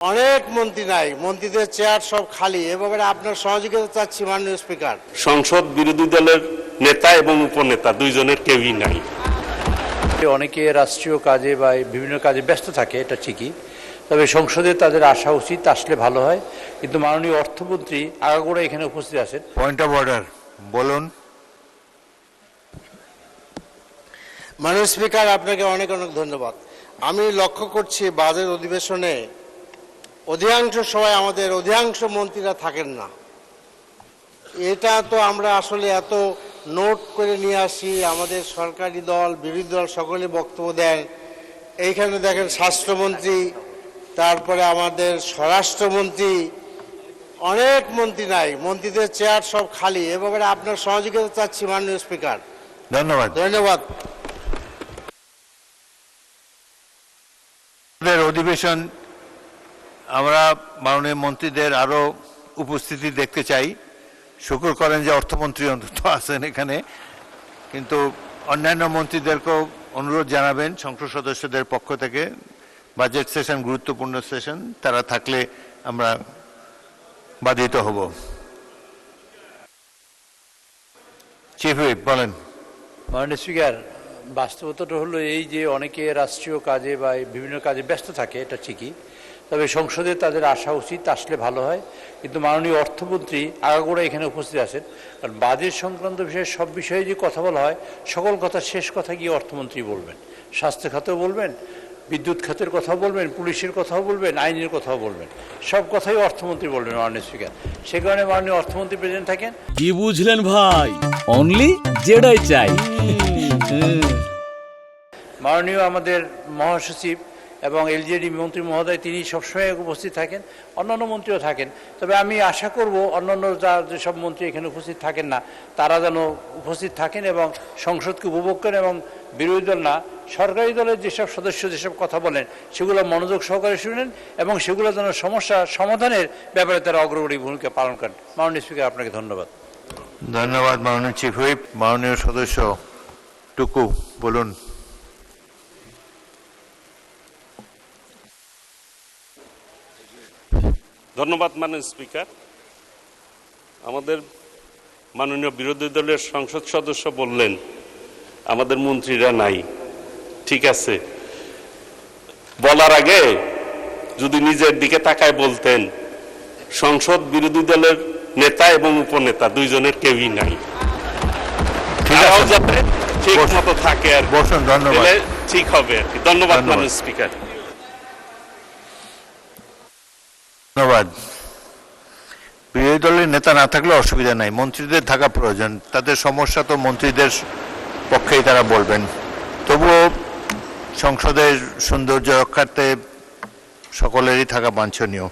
অনেক মন্ত্রী নাই, মন্ত্রীদের চেয়ার সব খালি। এ ব্যাপারে আপনার সহযোগিতা চাচ্ছি মাননীয় স্পিকার। সংসদ বিরোধী দলের নেতা এবং উপনেতা দুইজনের কেউই নাই। অনেকে রাষ্ট্রীয় কাজে বা বিভিন্ন কাজে ব্যস্ত থাকে, এটা ঠিকই, তবে সংসদে তাদের আসা উচিত, আসলে ভালো হয়। কিন্তু মাননীয় অর্থমন্ত্রী আগাগোড়া এখানে উপস্থিত আছেন। পয়েন্ট অফ অর্ডার বলুন। মাননীয় স্পিকার, আপনাকে অনেক অনেক ধন্যবাদ। আমি লক্ষ্য করছি বাজেট অধিবেশনে অধিকাংশ সময় আমাদের অধিকাংশ মন্ত্রীরা থাকেন না। এটা তো আমরা আসলে এত নোট করে নিয়ে আসি, আমাদের সরকারি দল বিরোধী দল সকলে বক্তব্য দেন। এইখানে দেখেন স্বাস্থ্যমন্ত্রী, তারপরে আমাদের স্বরাষ্ট্রমন্ত্রী, অনেক মন্ত্রী নাই, মন্ত্রীদের চেয়ার সব খালি। এ ব্যাপারে আপনার সহযোগিতা চাচ্ছি মাননীয় স্পিকার। ধন্যবাদ। ধন্যবাদ। অধিবেশন আমরা মাননীয় মন্ত্রীদের আরো উপস্থিতি দেখতে চাই। শুকর করেন যে অর্থমন্ত্রী অন্তত আছেন এখানে, কিন্তু অন্যান্য মন্ত্রীদেরকেও অনুরোধ জানাবেন সংসদ সদস্যদের পক্ষ থেকে। বাজেট সেশন গুরুত্বপূর্ণ সেশন, তারা থাকলে আমরা বাধিত হব। চিফ হুইপ বলেন। মাননীয় স্পিকার, বাস্তবতাটা হলো এই যে অনেকে রাষ্ট্রীয় কাজে বা বিভিন্ন কাজে ব্যস্ত থাকে, এটা ঠিকই, তবে সংসদে তাদের আসা উচিত, আসলে ভালো হয়। কিন্তু মাননীয় অর্থমন্ত্রী আগাগোড়া এখানে উপস্থিত আছেন। কারণ বাজেট সংক্রান্ত বিষয়ে সব বিষয়ে যে কথা বলা হয়, সকল কথা শেষ কথা গিয়ে অর্থমন্ত্রী বলবেন। স্বাস্থ্য খাতেও বলবেন, বিদ্যুৎ খাতের কথাও বলবেন, পুলিশের কথাও বলবেন, আইনের কথাও বলবেন, সব কথাই অর্থমন্ত্রী বলবেন মাননীয় স্পিকার। সে কারণে মাননীয় অর্থমন্ত্রী প্রেজেন্ট থাকেন। কি বুঝলেন ভাই? অনলি যেটাই চাই। মাননীয় আমাদের মহাসচিব এবং এলজেডি মন্ত্রী মহোদয়, তিনি সবসময় উপস্থিত থাকেন, অন্যান্য মন্ত্রীও থাকেন। তবে আমি আশা করব অন্যান্য যেসব মন্ত্রী এখানে উপস্থিত থাকেন না, তারা যেন উপস্থিত থাকেন এবং সংসদকে উপভোগ করেন, এবং বিরোধী দল না, সরকারি দলের যেসব সদস্য যেসব কথা বলেন সেগুলো মনোযোগ সহকারে শুনেন এবং সেগুলো যেন সমস্যা সমাধানের ব্যাপারে তারা অগ্রগণী ভূমিকা পালন করেন। মাননীয় স্পিকার, আপনাকে ধন্যবাদ। ধন্যবাদ মাননীয় চিফ হুইপ। মাননীয় সদস্য টুকু বলুন। ধন্যবাদ মাননীয় স্পিকার। আমাদের মাননীয় বিরোধী দলের সংসদ সদস্য বললেন আমাদের মন্ত্রীরা নাই। ঠিক আছে, বলার আগে যদি নিজের দিকে তাকায় বলতেন সংসদ বিরোধী দলের নেতা এবং উপনেতা দুইজনের কেউই নাই। তারাও যাতে ঠিক মতো থাকে আর বসুন। ধন্যবাদ। ঠিক হবে আর কি। ধন্যবাদ মাননীয় স্পিকার। ধন্যবাদ। বিরোধী দলের নেতা না থাকলে অসুবিধা নাই, মন্ত্রীদের থাকা প্রয়োজন। তাদের সমস্যা তো মন্ত্রীদের পক্ষেই তারা বলবেন। তবুও সংসদের সৌন্দর্য রক্ষার্থে সকলেরই থাকা বাঞ্ছনীয়।